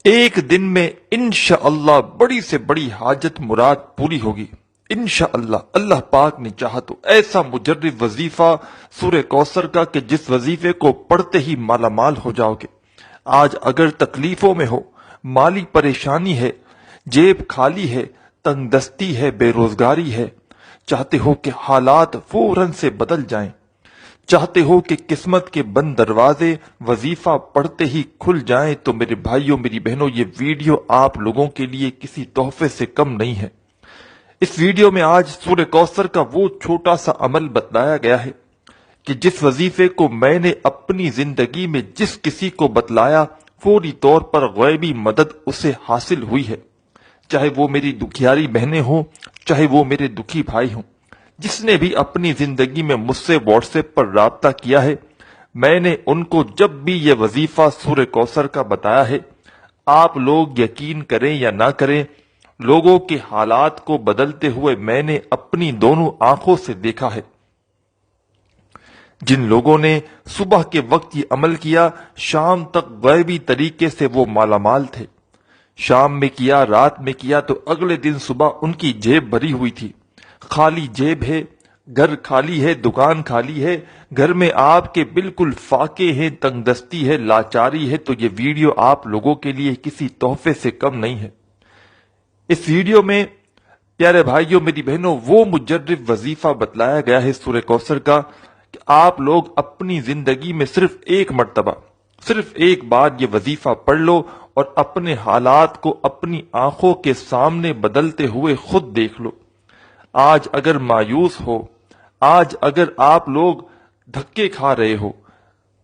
ایک دن میں انشاءاللہ بڑی سے بڑی حاجت مراد پوری ہوگی انشاءاللہ۔ اللہ پاک نے چاہا تو ایسا مجرب وظیفہ سورہ کوثر کا کہ جس وظیفے کو پڑھتے ہی مالا مال ہو جاؤ گے۔ آج اگر تکلیفوں میں ہو، مالی پریشانی ہے، جیب خالی ہے، تنگ دستی ہے، بے روزگاری ہے، چاہتے ہو کہ حالات فوراً سے بدل جائیں، چاہتے ہو کہ قسمت کے بند دروازے وظیفہ پڑھتے ہی کھل جائیں، تو میرے بھائیوں میری بہنوں، یہ ویڈیو آپ لوگوں کے لیے کسی تحفے سے کم نہیں ہے۔ اس ویڈیو میں آج سورہ کوثر کا وہ چھوٹا سا عمل بتلایا گیا ہے کہ جس وظیفے کو میں نے اپنی زندگی میں جس کسی کو بتلایا، فوری طور پر غیبی مدد اسے حاصل ہوئی ہے، چاہے وہ میری دکھیاری بہنیں ہوں، چاہے وہ میرے دکھی بھائی ہوں۔ جس نے بھی اپنی زندگی میں مجھ سے واٹس ایپ پر رابطہ کیا ہے، میں نے ان کو جب بھی یہ وظیفہ سورہ کوثر کا بتایا ہے، آپ لوگ یقین کریں یا نہ کریں، لوگوں کے حالات کو بدلتے ہوئے میں نے اپنی دونوں آنکھوں سے دیکھا ہے۔ جن لوگوں نے صبح کے وقت یہ عمل کیا، شام تک غیبی طریقے سے وہ مالا مال تھے۔ شام میں کیا، رات میں کیا، تو اگلے دن صبح ان کی جیب بھری ہوئی تھی۔ خالی جیب ہے، گھر خالی ہے، دکان خالی ہے، گھر میں آپ کے بالکل فاقے ہیں، تنگ دستی ہے، لاچاری ہے، تو یہ ویڈیو آپ لوگوں کے لیے کسی تحفے سے کم نہیں ہے۔ اس ویڈیو میں پیارے بھائیوں میری بہنوں وہ مجرب وظیفہ بتلایا گیا ہے سورہ کوثر کا کہ آپ لوگ اپنی زندگی میں صرف ایک مرتبہ، صرف ایک بار یہ وظیفہ پڑھ لو اور اپنے حالات کو اپنی آنکھوں کے سامنے بدلتے ہوئے خود دیکھ لو۔ آج اگر مایوس ہو، آج اگر آپ لوگ دھکے کھا رہے ہو،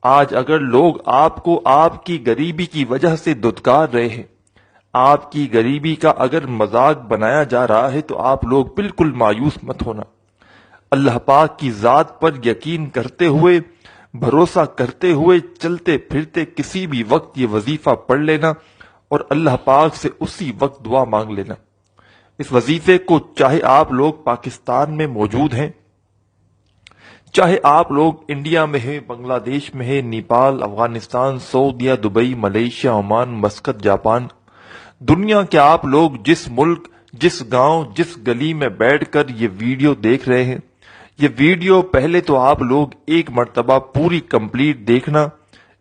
آج اگر لوگ آپ کو آپ کی غریبی کی وجہ سے دھتکار رہے ہیں، آپ کی غریبی کا اگر مذاق بنایا جا رہا ہے، تو آپ لوگ بالکل مایوس مت ہونا۔ اللہ پاک کی ذات پر یقین کرتے ہوئے، بھروسہ کرتے ہوئے، چلتے پھرتے کسی بھی وقت یہ وظیفہ پڑھ لینا اور اللہ پاک سے اسی وقت دعا مانگ لینا۔ اس وظیفے کو چاہے آپ لوگ پاکستان میں موجود ہیں، چاہے آپ لوگ انڈیا میں ہیں، بنگلہ دیش میں ہیں، نیپال، افغانستان، سعودیہ، Dubai, Malaysia, Oman, Muscat, Japan, دنیا کے آپ لوگ جس ملک، جس گاؤں، جس گلی میں بیٹھ کر یہ ویڈیو دیکھ رہے ہیں، یہ ویڈیو پہلے تو آپ لوگ ایک مرتبہ پوری کمپلیٹ دیکھنا،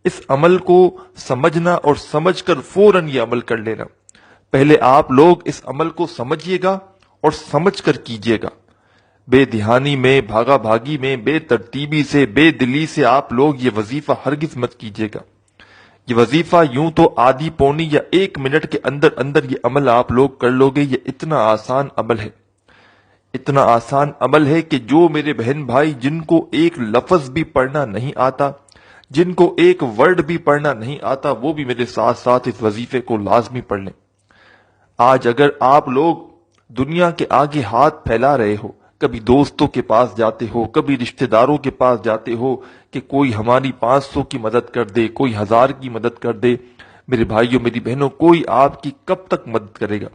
اس عمل کو سمجھنا اور سمجھ کر فوراً یہ عمل کر لینا۔ پہلے آپ لوگ اس عمل کو سمجھیے گا اور سمجھ کر کیجیے گا۔ بے دھیانی میں، بھاگا بھاگی میں، بے ترتیبی سے، بے دلی سے آپ لوگ یہ وظیفہ ہرگز مت کیجیے گا۔ یہ وظیفہ یوں تو آدھی پونی یا ایک منٹ کے اندر اندر یہ عمل آپ لوگ کر لو گے۔ یہ اتنا آسان عمل ہے، اتنا آسان عمل ہے کہ جو میرے بہن بھائی جن کو ایک لفظ بھی پڑھنا نہیں آتا، جن کو ایک ورڈ بھی پڑھنا نہیں آتا، وہ بھی میرے ساتھ ساتھ اس وظیفے کو لازمی پڑھ لیں۔ آج اگر آپ لوگ دنیا کے آگے ہاتھ پھیلا رہے ہو، کبھی دوستوں کے پاس جاتے ہو، کبھی رشتہ داروں کے پاس جاتے ہو کہ کوئی ہماری 500 کی مدد کر دے، کوئی 1000 کی مدد کر دے، میرے بھائیوں میری بہنوں، کوئی آپ کی کب تک مدد کرے گا؟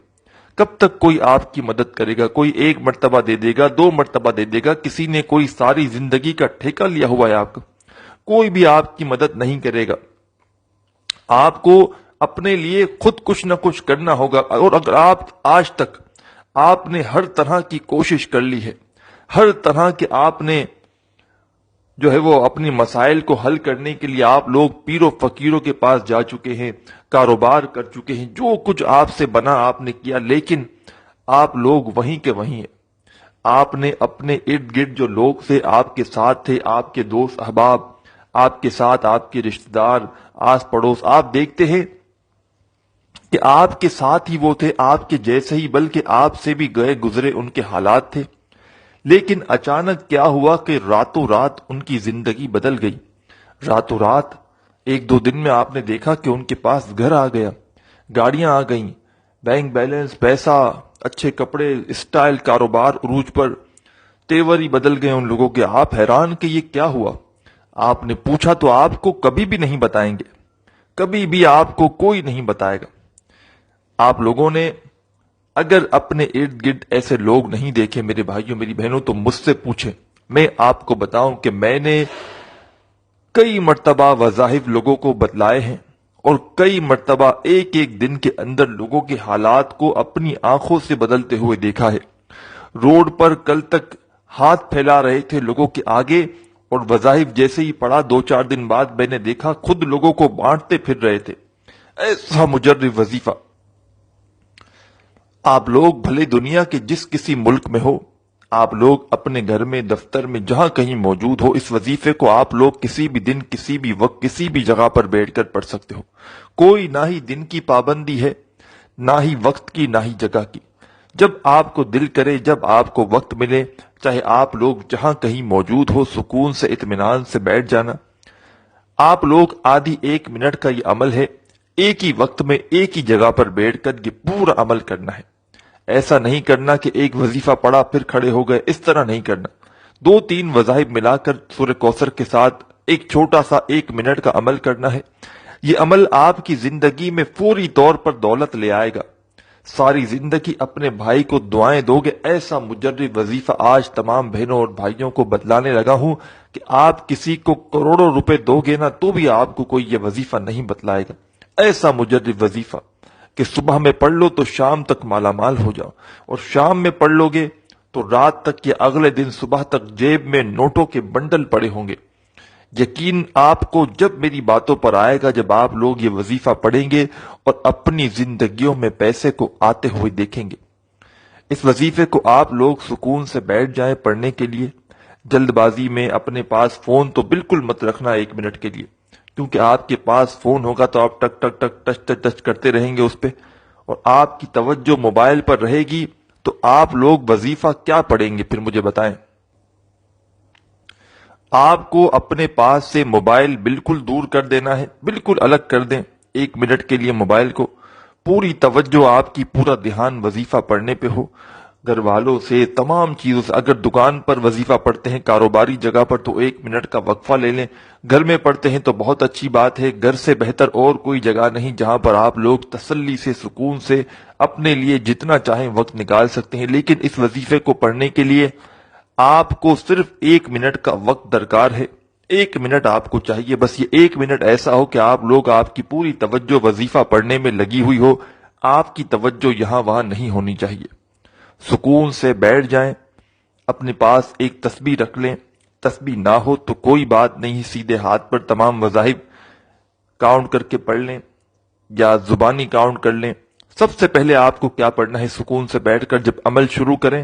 کب تک کوئی آپ کی مدد کرے گا؟ کوئی ایک مرتبہ دے دے گا، 2 مرتبہ دے دے گا، کسی نے کوئی ساری زندگی کا ٹھیکہ لیا ہوا ہے آپ کا، کوئی بھی آپ کی مدد نہیں کرے گا۔ آپ کو اپنے لیے خود کچھ نہ کچھ کرنا ہوگا، اور اگر آپ آج تک آپ نے ہر طرح کی کوشش کر لی ہے، ہر طرح کے آپ نے جو ہے وہ اپنی مسائل کو حل کرنے کے لیے آپ لوگ پیروں فقیروں کے پاس جا چکے ہیں، کاروبار کر چکے ہیں، جو کچھ آپ سے بنا آپ نے کیا، لیکن آپ لوگ وہیں کے وہیں ہیں۔ آپ نے اپنے ارد گرد جو لوگ تھے، آپ کے ساتھ تھے، آپ کے دوست احباب، آپ کے ساتھ آپ کے رشتہ دار، آس پڑوس، آپ دیکھتے ہیں کہ آپ کے ساتھ ہی وہ تھے، آپ کے جیسے ہی، بلکہ آپ سے بھی گئے گزرے ان کے حالات تھے، لیکن اچانک کیا ہوا کہ راتوں رات ان کی زندگی بدل گئی۔ راتوں رات 1-2 دن میں آپ نے دیکھا کہ ان کے پاس گھر آ گیا، گاڑیاں آ گئیں، بینک بیلنس، پیسہ، اچھے کپڑے، اسٹائل، کاروبار عروج پر، تیور ہی بدل گئے ان لوگوں کے۔ آپ حیران کہ یہ کیا ہوا؟ آپ نے پوچھا تو آپ کو کبھی بھی نہیں بتائیں گے، کبھی بھی آپ کو کوئی نہیں بتائے گا۔ آپ لوگوں نے اگر اپنے ارد گرد ایسے لوگ نہیں دیکھے میرے بھائیوں میری بہنوں، تو مجھ سے پوچھیں، میں آپ کو بتاؤں کہ میں نے کئی مرتبہ وظائف لوگوں کو بتلائے ہیں، اور کئی مرتبہ ایک ایک دن کے اندر لوگوں کے حالات کو اپنی آنکھوں سے بدلتے ہوئے دیکھا ہے۔ روڈ پر کل تک ہاتھ پھیلا رہے تھے لوگوں کے آگے، اور وظائف جیسے ہی پڑا 2-4 دن بعد میں نے دیکھا خود لوگوں کو بانٹتے پھر رہے تھے۔ ایسا مجرب وظیفہ! آپ لوگ بھلے دنیا کے جس کسی ملک میں ہو، آپ لوگ اپنے گھر میں، دفتر میں، جہاں کہیں موجود ہو، اس وظیفے کو آپ لوگ کسی بھی دن، کسی بھی وقت، کسی بھی جگہ پر بیٹھ کر پڑھ سکتے ہو۔ کوئی نہ ہی دن کی پابندی ہے، نہ ہی وقت کی، نہ ہی جگہ کی۔ جب آپ کو دل کرے، جب آپ کو وقت ملے، چاہے آپ لوگ جہاں کہیں موجود ہو، سکون سے، اطمینان سے بیٹھ جانا۔ آپ لوگ آدھی 1 منٹ کا یہ عمل ہے، ایک ہی وقت میں ایک ہی جگہ پر بیٹھ کر یہ پورا عمل کرنا ہے۔ ایسا نہیں کرنا کہ ایک وظیفہ پڑھا پھر کھڑے ہو گئے، اس طرح نہیں کرنا۔ 2-3 وظائف ملا کر سورہ کوثر کے ساتھ ایک چھوٹا سا 1 منٹ کا عمل کرنا ہے۔ یہ عمل آپ کی زندگی میں فوری طور پر دولت لے آئے گا۔ ساری زندگی اپنے بھائی کو دعائیں دو گے۔ ایسا مجرب وظیفہ آج تمام بہنوں اور بھائیوں کو بتلانے لگا ہوں کہ آپ کسی کو کروڑوں روپے دو گے نا تو بھی آپ کو کوئی یہ وظیفہ نہیں بتلائے گا۔ ایسا مجرب وظیفہ کہ صبح میں پڑھ لو تو شام تک مالا مال ہو جاؤ، اور شام میں پڑھ لو گے تو رات تک یا اگلے دن صبح تک جیب میں نوٹوں کے بنڈل پڑے ہوں گے۔ یقین آپ کو جب میری باتوں پر آئے گا جب آپ لوگ یہ وظیفہ پڑھیں گے اور اپنی زندگیوں میں پیسے کو آتے ہوئے دیکھیں گے۔ اس وظیفے کو آپ لوگ سکون سے بیٹھ جائیں پڑھنے کے لیے۔ جلد بازی میں اپنے پاس فون تو بالکل مت رکھنا 1 منٹ کے لیے، کیونکہ آپ کے پاس فون ہوگا تو آپ ٹک ٹک ٹک ٹچ ٹچ ٹچ کرتے رہیں گے اس پہ، اور آپ کی توجہ موبائل پر رہے گی تو آپ لوگ وظیفہ کیا پڑھیں گے پھر مجھے بتائیں۔ آپ کو اپنے پاس سے موبائل بالکل دور کر دینا ہے، بالکل الگ کر دیں 1 منٹ کے لیے موبائل کو۔ پوری توجہ آپ کی، پورا دھیان وظیفہ پڑھنے پہ ہو۔ گھر والوں سے، تمام چیزوں سے، اگر دکان پر وظیفہ پڑھتے ہیں، کاروباری جگہ پر، تو 1 منٹ کا وقفہ لے لیں۔ گھر میں پڑھتے ہیں تو بہت اچھی بات ہے، گھر سے بہتر اور کوئی جگہ نہیں جہاں پر آپ لوگ تسلی سے، سکون سے اپنے لیے جتنا چاہیں وقت نکال سکتے ہیں۔ لیکن اس وظیفے کو پڑھنے کے لیے آپ کو صرف 1 منٹ کا وقت درکار ہے۔ 1 منٹ آپ کو چاہیے، بس یہ 1 منٹ ایسا ہو کہ آپ لوگ، آپ کی پوری توجہ وظیفہ پڑھنے میں لگی ہوئی ہو، آپ کی توجہ یہاں وہاں نہیں ہونی چاہیے۔ سکون سے بیٹھ جائیں، اپنے پاس ایک تسبیح رکھ لیں۔ تسبیح نہ ہو تو کوئی بات نہیں، سیدھے ہاتھ پر تمام وظائف کاؤنٹ کر کے پڑھ لیں یا زبانی کاؤنٹ کر لیں۔ سب سے پہلے آپ کو کیا پڑھنا ہے، سکون سے بیٹھ کر جب عمل شروع کریں،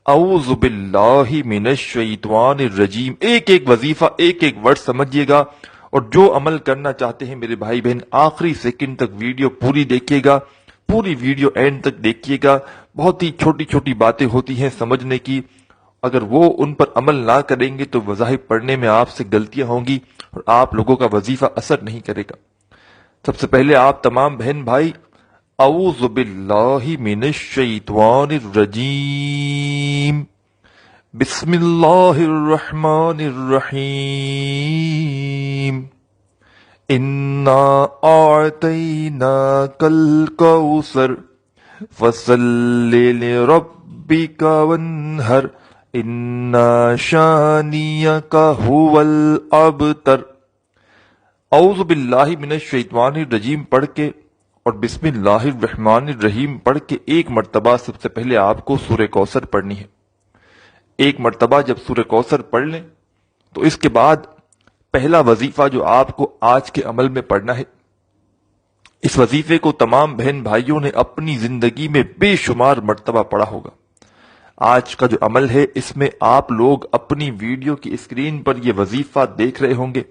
اعوذ باللہ من الشیطان الرجیم، ایک ایک وظیفہ، ایک ایک ورڈ سمجھیے گا، اور جو عمل کرنا چاہتے ہیں میرے بھائی بہن آخری سیکنڈ تک ویڈیو پوری دیکھیے گا، پوری ویڈیو اینڈ تک دیکھیے گا۔ بہت ہی چھوٹی چھوٹی باتیں ہوتی ہیں سمجھنے کی، اگر وہ ان پر عمل نہ کریں گے تو وظائف پڑھنے میں آپ سے غلطیاں ہوں گی اور آپ لوگوں کا وظیفہ اثر نہیں کرے گا۔ سب سے پہلے آپ تمام بہن بھائی اعوذ باللہ من الشیطان الرجیم، بسم اللہ الرحمن الرحیم، انا اعطیناک الکوثر فصل لربک وانہر ان شانیک هو الابتر۔ اعوذ باللہ من الشیطان الرجیم پڑھ کے اور بسم اللہ الرحمن الرحیم پڑھ کے 1 مرتبہ سب سے پہلے آپ کو سورہ کوثر پڑھنی ہے۔ 1 مرتبہ جب سورہ کوثر پڑھ لیں تو اس کے بعد پہلا وظیفہ جو آپ کو آج کے عمل میں پڑھنا ہے، اس وظیفے کو تمام بہن بھائیوں نے اپنی زندگی میں بے شمار مرتبہ پڑھا ہوگا۔ آج کا جو عمل ہے اس میں آپ لوگ اپنی ویڈیو کی اسکرین پر یہ وظیفہ دیکھ رہے ہوں گے۔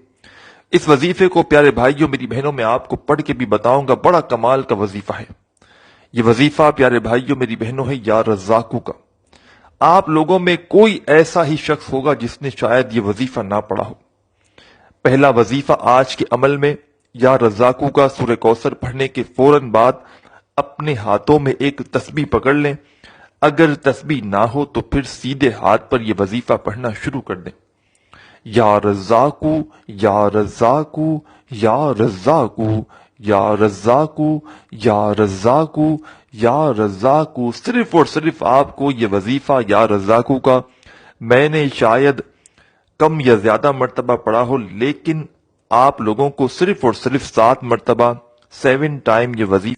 اس وظیفے کو پیارے بھائیوں، میری بہنوں، میں آپ کو پڑھ کے بھی بتاؤں گا، بڑا کمال کا وظیفہ ہے یہ وظیفہ پیارے بھائیوں میری بہنوں ہے یا رزاقوں کا۔ آپ لوگوں میں کوئی ایسا ہی شخص ہوگا جس نے شاید یہ وظیفہ نہ پڑھا ہو۔ پہلا وظیفہ آج کے عمل میں یا رزاقوں کا، سورہ کوثر پڑھنے کے فوراً بعد اپنے ہاتھوں میں ایک تسبیح پکڑ لیں۔ اگر تسبیح نہ ہو تو پھر سیدھے ہاتھ پر یہ وظیفہ پڑھنا شروع کر دیں، یا رزاقو یا رزاقو یا رزاقو یا رزاقو یا رزاقو یا رزاقو۔ صرف اور صرف آپ کو یہ وظیفہ یا رزاقو کا میں نے شاید کم یا زیادہ مرتبہ پڑھا ہو، لیکن آپ لوگوں کو صرف اور صرف 7 مرتبہ 7 ٹائم یہ وظیفہ